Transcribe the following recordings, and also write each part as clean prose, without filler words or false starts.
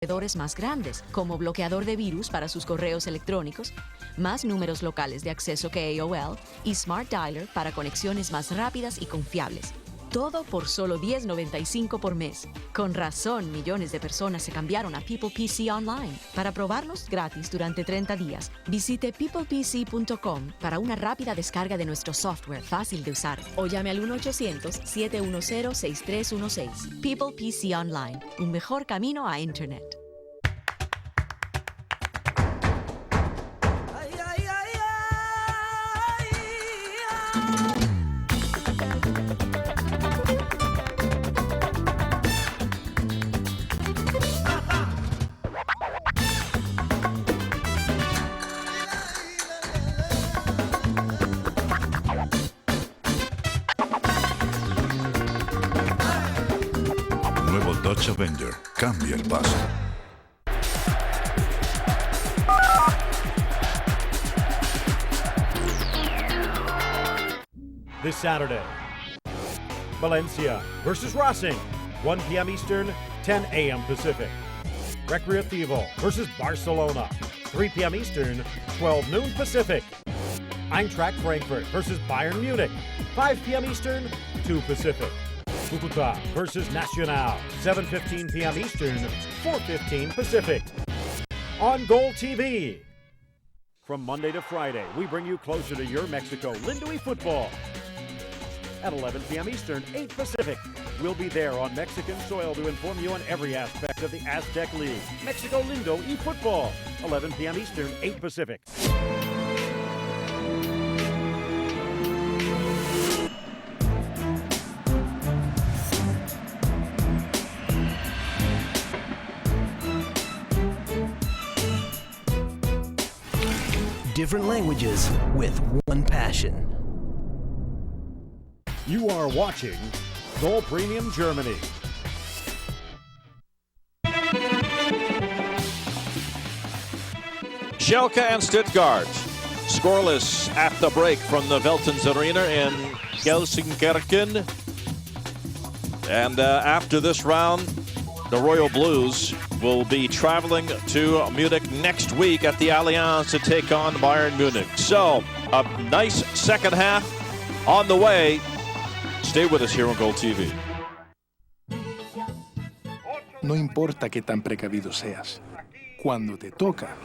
proveedores más grandes, como bloqueador de virus para sus correos electrónicos, más números locales de acceso que AOL y Smart Dialer para conexiones más rápidas y confiables. Todo por solo $10.95 por mes. Con razón, millones de personas se cambiaron a People PC Online. Para probarlos gratis durante 30 días, visite peoplepc.com para una rápida descarga de nuestro software fácil de usar o llame al 1-800-710-6316. People PC Online, un mejor camino a Internet. Dodge Avenger. Cambia el paso. This Saturday, Valencia versus Racing, 1 p.m. Eastern, 10 a.m. Pacific. Recreativo versus Barcelona, 3 p.m. Eastern, 12 noon Pacific. Eintracht Frankfurt versus Bayern Munich, 5 p.m. Eastern, 2 Pacific. Cúcuta versus Nacional, 7:15 p.m. Eastern, 4:15 Pacific. On Goal TV. From Monday to Friday, we bring you closer to your Mexico Lindo football. At 11 p.m. Eastern, 8 Pacific. We'll be there on Mexican soil to inform you on every aspect of the Aztec League. Mexico Lindo eFootball, 11 p.m. Eastern, 8 Pacific. Different languages with one passion. You are watching Goal Premium Germany. Schalke and Stuttgart scoreless at the break from the Veltins Arena in Gelsenkirchen. And after this round, the Royal Blues will be traveling to Munich next week at the Allianz to take on Bayern Munich. So, a nice second half on the way. Stay with us here on Goal TV. No importa qué tan precavido seas, cuando te toca,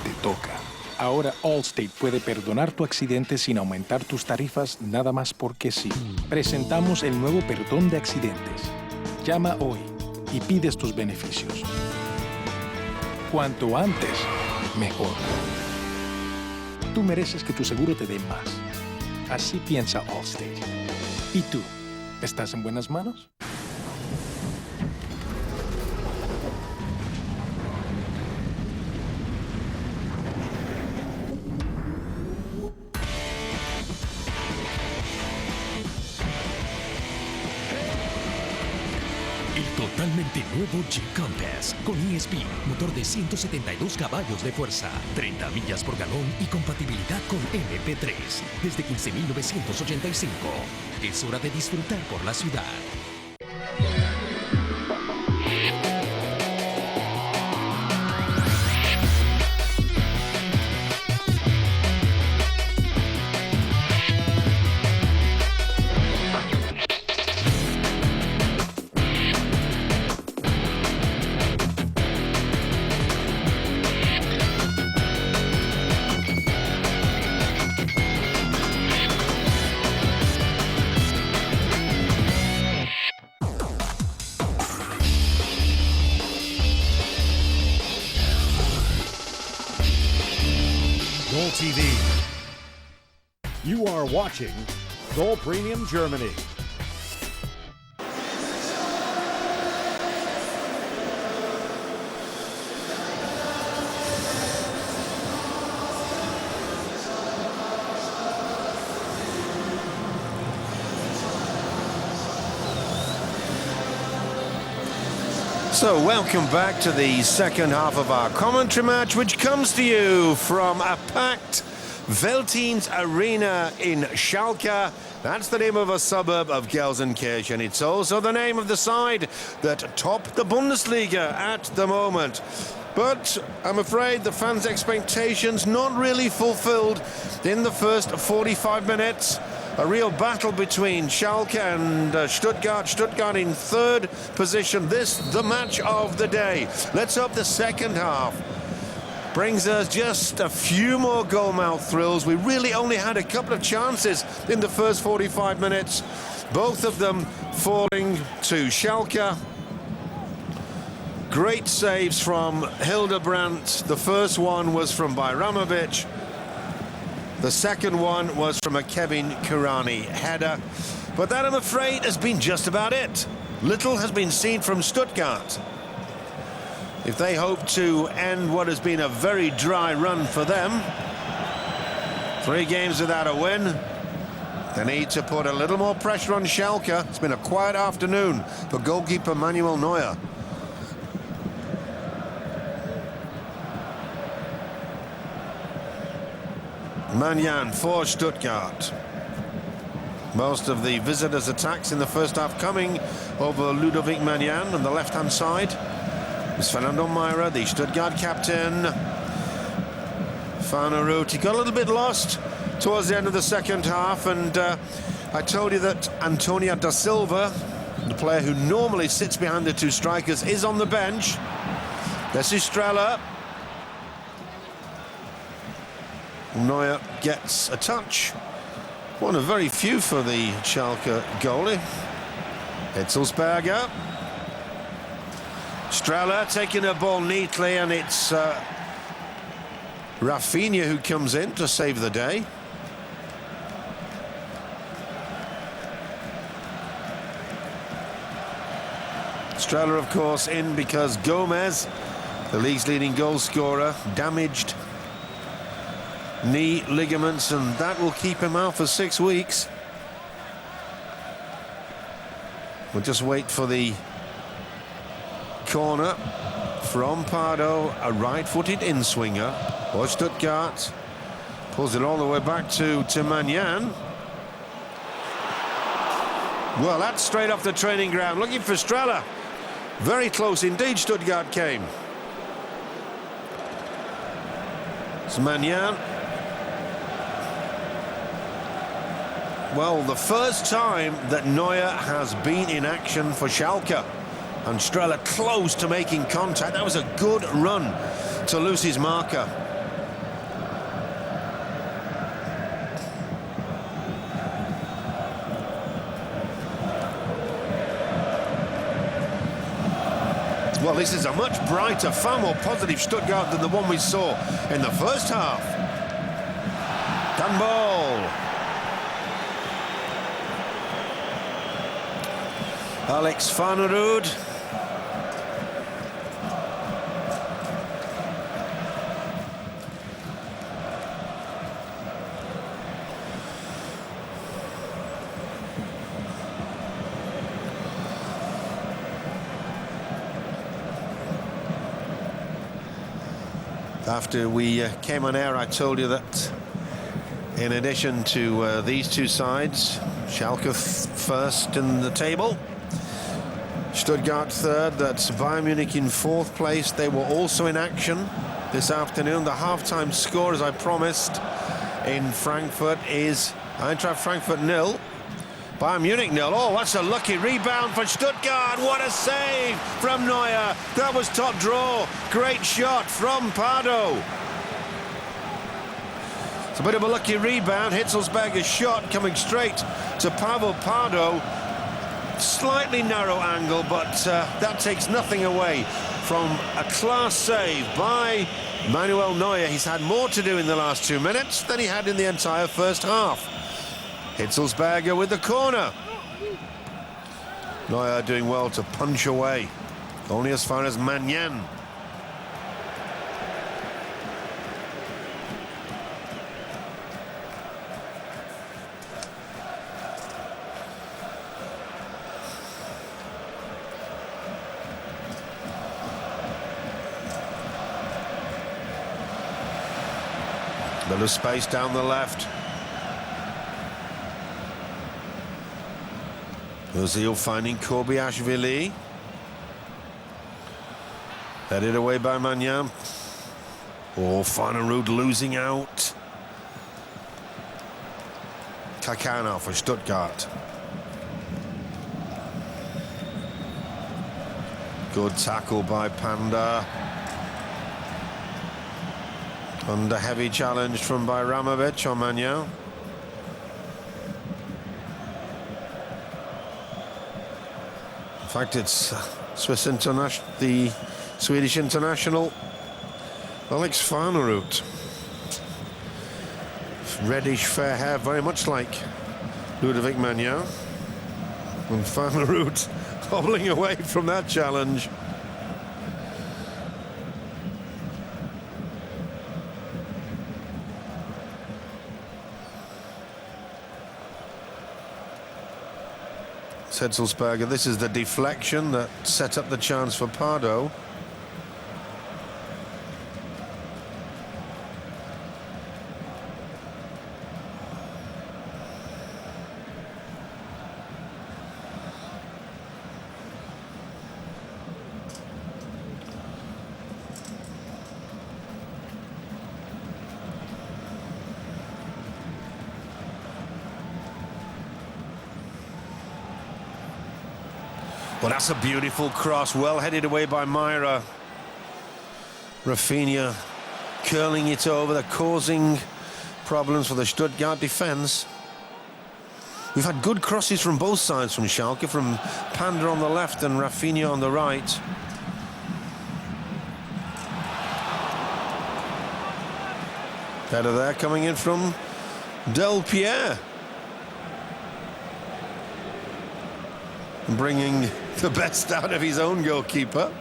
te toca. Ahora Allstate puede perdonar tu accidente sin aumentar tus tarifas nada más porque sí. Presentamos el nuevo perdón de accidentes. Llama hoy y pides tus beneficios. Cuanto antes, mejor. Tú mereces que tu seguro te dé más. Así piensa Allstate. ¿Y tú? ¿Estás en buenas manos? Totalmente nuevo Jeep Compass con ESP, motor de 172 caballos de fuerza, 30 millas por galón y compatibilidad con MP3 desde 15.985. Es hora de disfrutar por la ciudad. Goal TV. You are watching Goal Premium Germany. So welcome back to the second half of our commentary match, which comes to you from a packed Veltins Arena in Schalke. That's the name of a suburb of Gelsenkirchen. It's also the name of the side that top the Bundesliga at the moment. But I'm afraid the fans' expectations not really fulfilled in the first 45 minutes. A real battle between Schalke and Stuttgart. Stuttgart in third position. This, the match of the day. Let's hope the second half brings us just a few more goal-mouth thrills. We really only had a couple of chances in the first 45 minutes. Both of them falling to Schalke. Great saves from Hildebrandt. The first one was from Bajramovic. The second one was from a Kevin Kurani header. But that, I'm afraid, has been just about it. Little has been seen from Stuttgart. If they hope to end what has been a very dry run for them, 3 games without a win, they need to put a little more pressure on Schalke. It's been a quiet afternoon for goalkeeper Manuel Neuer. Manjan for Stuttgart. Most of the visitors' attacks in the first half coming over Ludovic Manjan on the left-hand side. It's Fernando Meira, the Stuttgart captain. Farnerud, he got a little bit lost towards the end of the second half, and I told you that Antonio da Silva, the player who normally sits behind the 2 strikers, is on the bench. This is Streller. Neuer gets a touch. One of very few for the Schalke goalie. Hitzelsberger. Streller taking a ball neatly, and it's Rafinha who comes in to save the day. Streller, of course, in because Gomez, the league's leading goal scorer, damaged knee ligaments, and that will keep him out for 6 weeks. We'll just wait for the corner from Pardo, a right-footed in-swinger for Stuttgart. Pulls it all the way back to Manjan. Well, that's straight off the training ground, looking for Streller. Very close indeed, Stuttgart came. It's Manjan. Well, the first time that Neuer has been in action for Schalke, and Streller close to making contact. That was a good run to lose his marker. Well, this is a much brighter, far more positive Stuttgart than the one we saw in the first half. Done ball. Alex Farnerud. After we came on air, I told you that in addition to these 2 sides, Schalke first in the table, Stuttgart third, that's Bayern Munich in 4th place. They were also in action this afternoon. The half-time score, as I promised, in Frankfurt is Eintracht Frankfurt 0, Bayern Munich 0. Oh, that's a lucky rebound for Stuttgart. What a save from Neuer. That was top draw. Great shot from Pardo. It's a bit of a lucky rebound. Hitzelsberger's shot coming straight to Pavel Pardo. Slightly narrow angle, but that takes nothing away from a class save by Manuel Neuer. He's had more to do in the last 2 minutes than he had in the entire first half. Hitzelsberger with the corner. Neuer doing well to punch away. Only as far as Manjan. Bit of space down the left. Ozil finding Kobiashvili. Headed away by Magnan. Oh, Farnerud losing out. Kakana for Stuttgart. Good tackle by Panda. Under heavy challenge from Bajramovic on Magnan. In fact, it's the Swedish international Alex Farnerud. Reddish fair hair, very much like Ludovic Magnan. And Farnerud hobbling away from that challenge. Setzelsberger, this is the deflection that set up the chance for Pardo. Well, that's a beautiful cross, well headed away by Myra. Rafinha curling it over, they're causing problems for the Stuttgart defence. We've had good crosses from both sides from Schalke, from Panda on the left and Rafinha on the right. Header there coming in from Del Pierre. Bringing the best out of his own goalkeeper.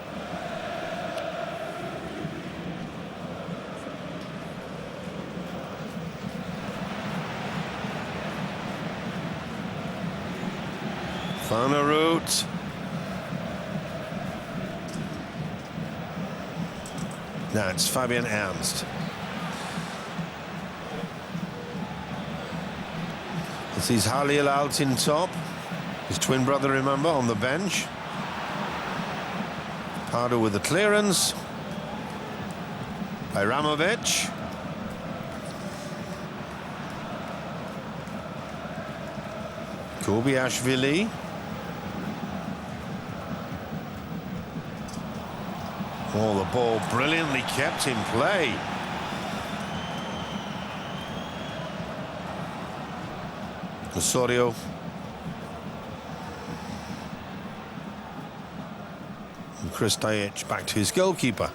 Farnerud. Now it's Fabian Ernst. It sees Halil out in top. His twin brother, remember, on the bench. Pardo with the clearance. Bajramovic. Kobiashvili. Oh, the ball brilliantly kept in play. Osorio. And Chris Dajic back to his goalkeeper.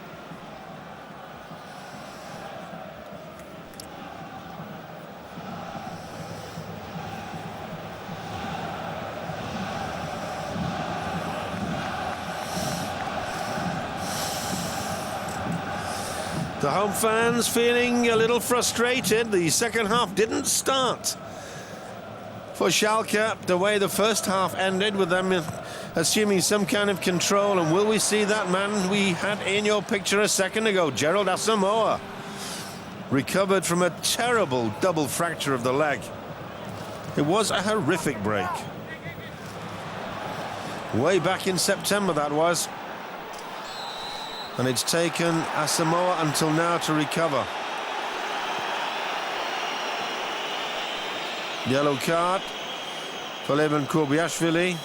The home fans feeling a little frustrated. The second half didn't start for Schalke the way the first half ended, with them assuming some kind of control. And will we see that man we had in your picture a second ago, Gerald Asamoah, recovered from a terrible double fracture of the leg? It was a horrific break. Way back in September, that was. And it's taken Asamoah until now to recover. Yellow card for Leben Kobiashvili.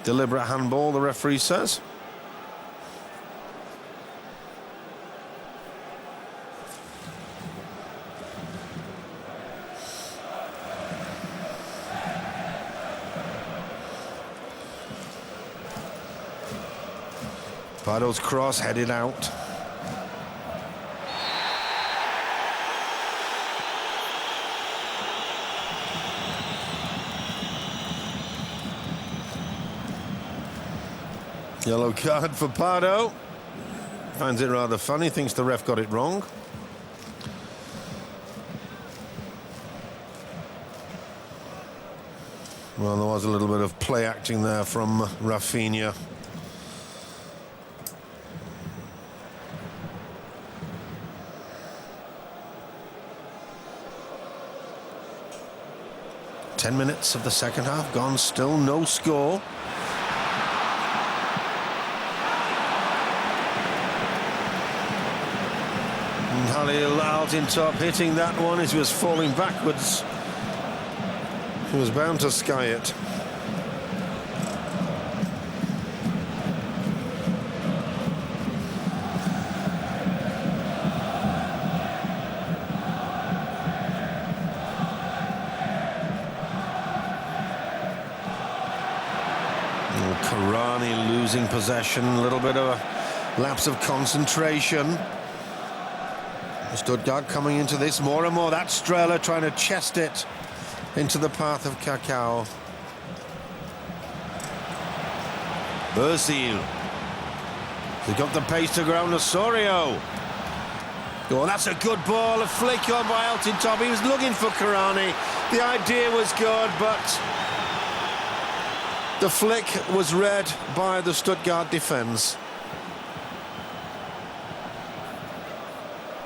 Deliberate handball, the referee says. Pardo's cross headed out. Yellow card for Pardo. Finds it rather funny, thinks the ref got it wrong. Well, there was a little bit of play acting there from Rafinha. 10 minutes of the second half gone, still no score. And Halil out in top, hitting that one as he was falling backwards. He was bound to sky it. Karani losing possession, a little bit of a lapse of concentration. Stuttgart coming into this more and more. That's Strehler trying to chest it into the path of Kakao. Bersil. He's got the pace to ground. Osorio. Oh, that's a good ball. A flick on by Altintop. He was looking for Karani. The idea was good, but the flick was read by the Stuttgart defence.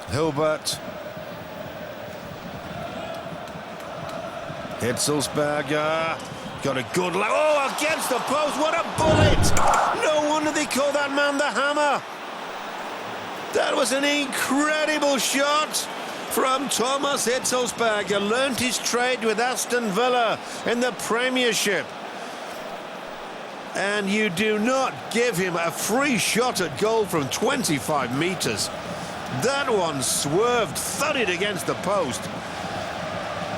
Hilbert. Hitzelsberger. Got a good... Oh, against the post. What a bullet. No wonder they call that man the Hammer. That was an incredible shot from Thomas Hitzelsberger. Learnt his trade with Aston Villa in the Premiership. And you do not give him a free shot at goal from 25 metres. That one swerved, thudded against the post.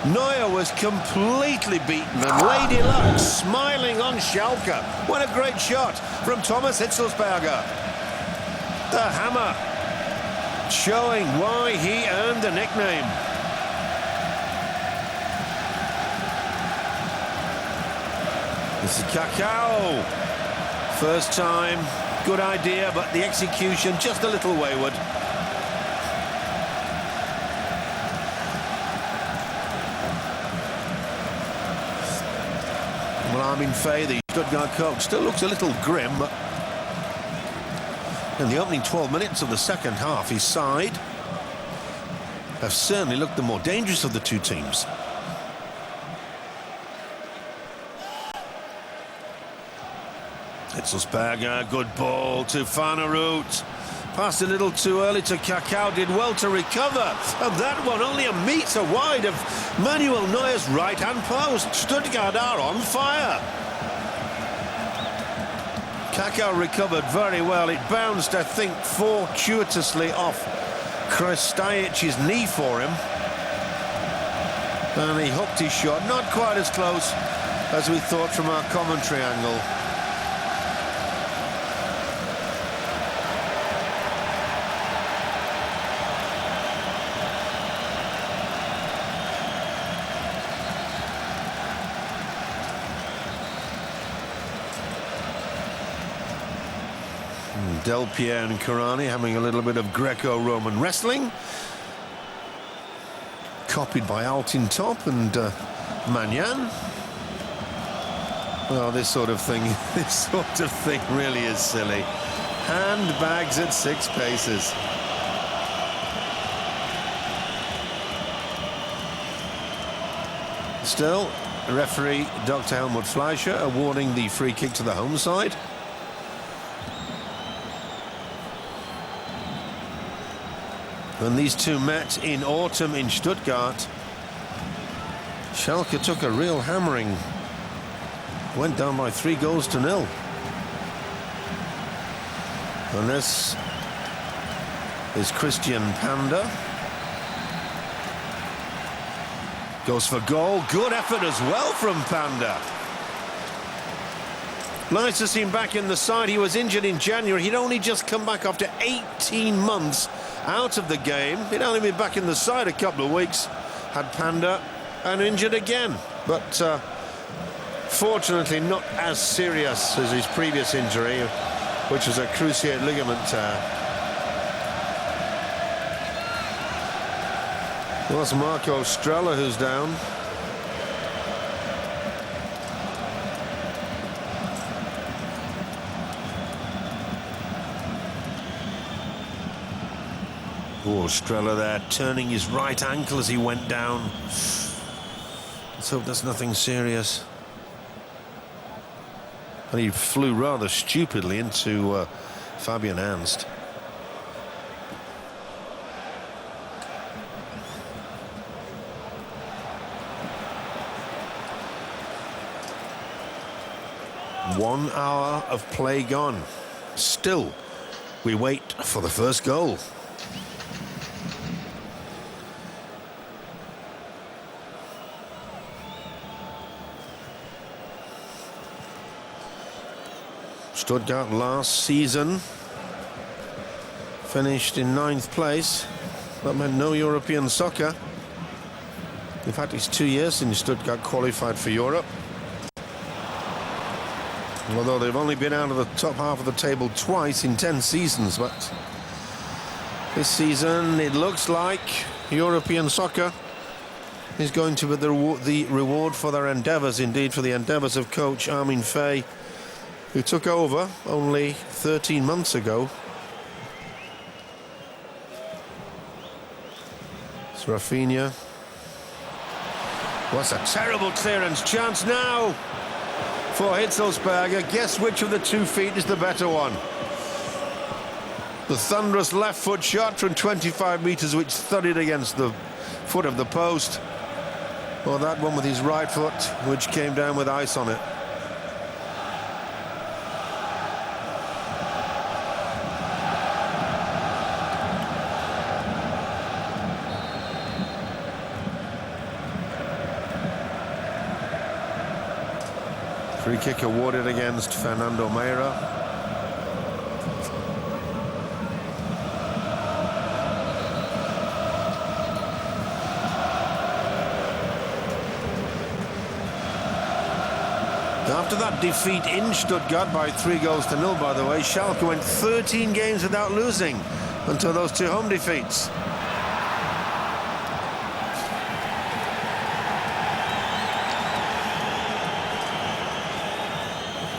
Neuer was completely beaten, and Lady Luck smiling on Schalke. What a great shot from Thomas Hitzelsberger. The Hammer, showing why he earned the nickname. This is Kakao. First time, good idea, but the execution just a little wayward. Well, Armin Fay, the Stuttgart coach, still looks a little grim, but in the opening 12 minutes of the second half, his side have certainly looked the more dangerous of the two teams. Hitzelsberger, good ball to Farnerud. Passed a little too early to Kakao, did well to recover. And that one only a metre wide of Manuel Neuer's right-hand post. Stuttgart are on fire. Kakao recovered very well. It bounced, I think, fortuitously off Krstajić's knee for him. And he hooked his shot, not quite as close as we thought from our commentary angle. Del Piero and Karani having a little bit of Greco-Roman wrestling. Copied by Altintop and Magnan. Well, this sort of thing really is silly. Handbags at 6 paces. Still, referee Dr. Helmut Fleischer awarding the free kick to the home side. When these two met in autumn in Stuttgart, Schalke took a real hammering. Went down by 3-0. And this is Christian Panda. Goes for goal. Good effort as well from Panda. Nice to see him back in the side. He was injured in January. He'd only just come back after 18 months out of the game. He'd only been back in the side a couple of weeks. Had Panda and injured again. But fortunately not as serious as his previous injury, which was a cruciate ligament tear. Well, it's Marco Strehler who's down. Oh, Strehler there, turning his right ankle as he went down. Let's hope that's nothing serious. And he flew rather stupidly into Fabian Ernst. One hour of play gone. Still, we wait for the first goal. Stuttgart last season finished in 9th place. That meant no European soccer. In fact, it's 2 years since Stuttgart qualified for Europe. Although they've only been out of the top half of the table twice in 10 seasons, but this season it looks like European soccer is going to be the reward for their endeavours, indeed for the endeavours of coach Armin Fay, who took over only 13 months ago. It's Rafinha. What's a terrible clearance chance now for Hitzelsberger. Guess which of the 2 feet is the better one? The thunderous left foot shot from 25 metres which thudded against the foot of the post, or that one with his right foot which came down with ice on it. Free kick awarded against Fernando Meira. After that defeat in Stuttgart by 3-0, by the way, Schalke went 13 games without losing until those 2 home defeats.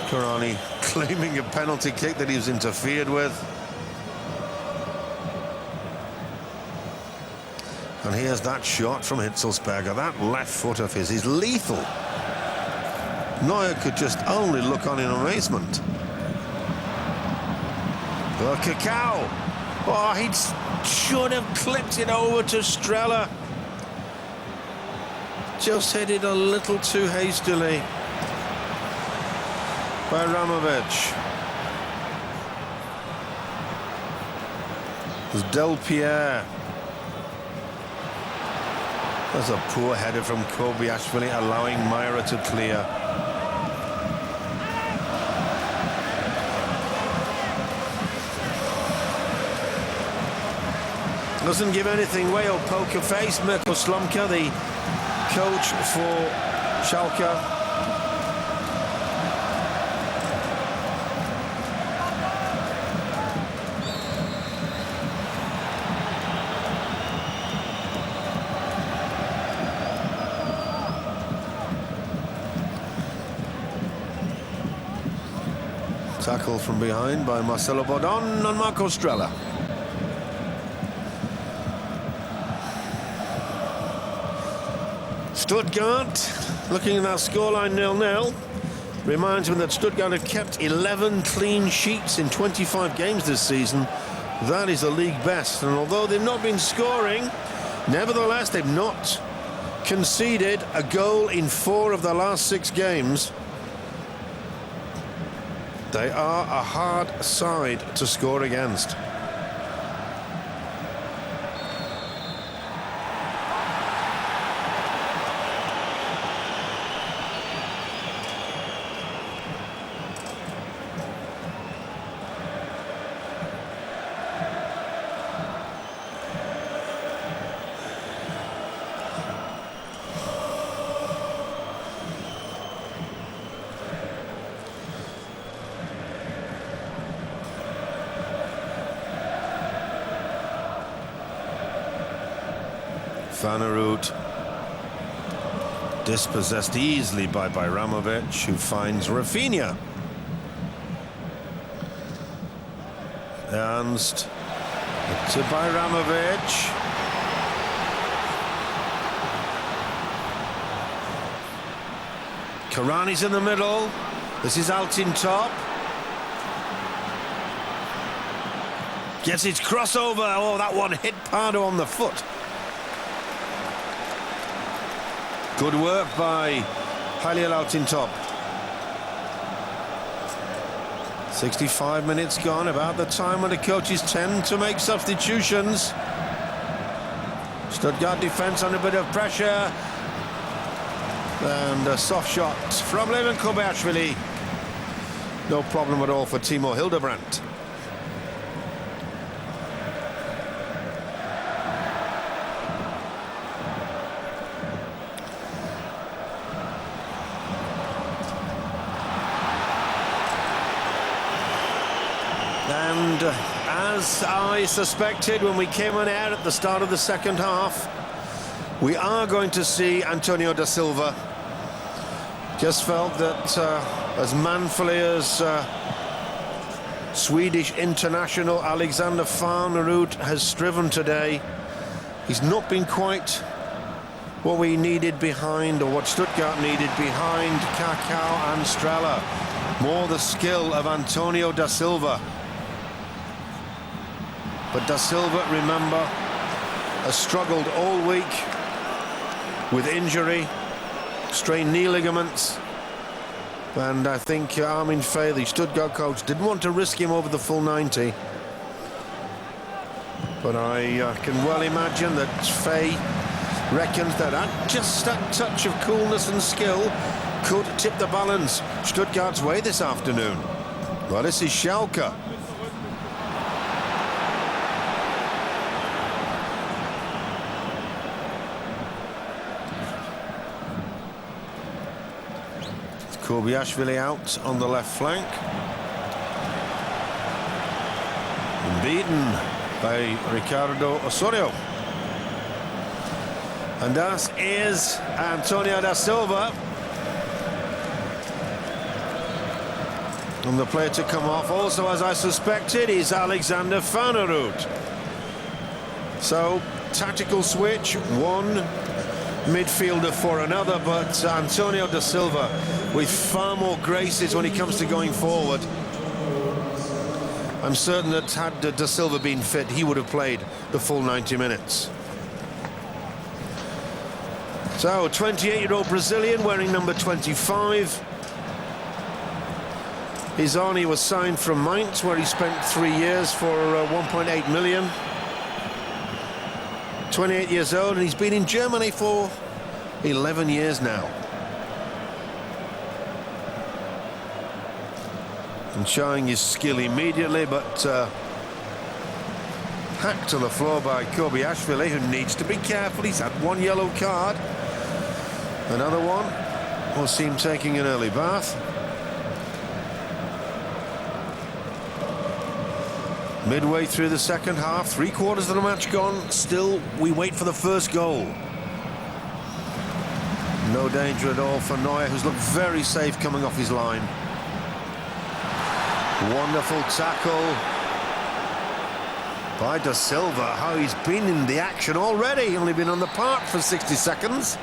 Korani claiming a penalty kick that he was interfered with. And here's that shot from Hitzelsberger. That left foot of his is lethal. Neuer could just only look on in amazement. Oh, Kakao. Oh, he should have clipped it over to Streller. Just hit it a little too hastily by Ramovic. There's Del Pierre. That's a poor header from Kobiashvili, allowing Meira to clear. Doesn't give anything away or poker face. Mirko Slomka, the coach for Schalke. Tackle from behind by Marcelo Bodon on Marco Streller. Stuttgart, looking at that scoreline 0-0, reminds me that Stuttgart have kept 11 clean sheets in 25 games this season. That is the league best, and although they've not been scoring, nevertheless they've not conceded a goal in 4 of their last 6 games. They are a hard side to score against. Vanarut dispossessed easily by Ramovic, who finds Rafinha. Ernst to Bajramovic. Karani's in the middle. This is Altin top. Gets its crossover. Oh, that one hit Pardo on the foot. Good work by Halil Altin top. 65 minutes gone, about the time when the coaches tend to make substitutions. Stuttgart defence under a bit of pressure. And a soft shot from Levin Kobayaishvili. No problem at all for Timo Hildebrandt. And as I suspected when we came on air at the start of the second half, we are going to see Antonio da Silva. Just felt that as manfully as Swedish international Alexander Farnerud has striven today, he's not been quite what we needed behind, or what Stuttgart needed behind Kakao and Strela. More the skill of Antonio da Silva. But da Silva, remember, has struggled all week with injury, strained knee ligaments, and I think Armin Fay, the Stuttgart coach, didn't want to risk him over the full 90. But I can well imagine that Fay reckons that just that touch of coolness and skill could tip the balance Stuttgart's way this afternoon. Well, this is Schalke. Kobayaishvili out on the left flank. Beaten by Ricardo Osorio. And that is Antonio da Silva. And the player to come off also, as I suspected, is Alexander Farnerud. So, tactical switch, one midfielder for another, but Antonio da Silva with far more graces when it comes to going forward. I'm certain that had da Silva been fit, he would have played the full 90 minutes. So, 28-year-old Brazilian wearing number 25. Izani was signed from Mainz, where he spent 3 years for 1.8 million. 28 years old, and he's been in Germany for 11 years now. And showing his skill immediately, but hacked to the floor by Kobayaishvili, who needs to be careful. He's had one yellow card. Another one. We'll see him taking an early bath. Midway through the second half, 3/4 of the match gone. Still, we wait for the first goal. No danger at all for Neuer, who's looked very safe coming off his line. Wonderful tackle by da Silva. How he's been in the action already. Only been on the park for 60 seconds.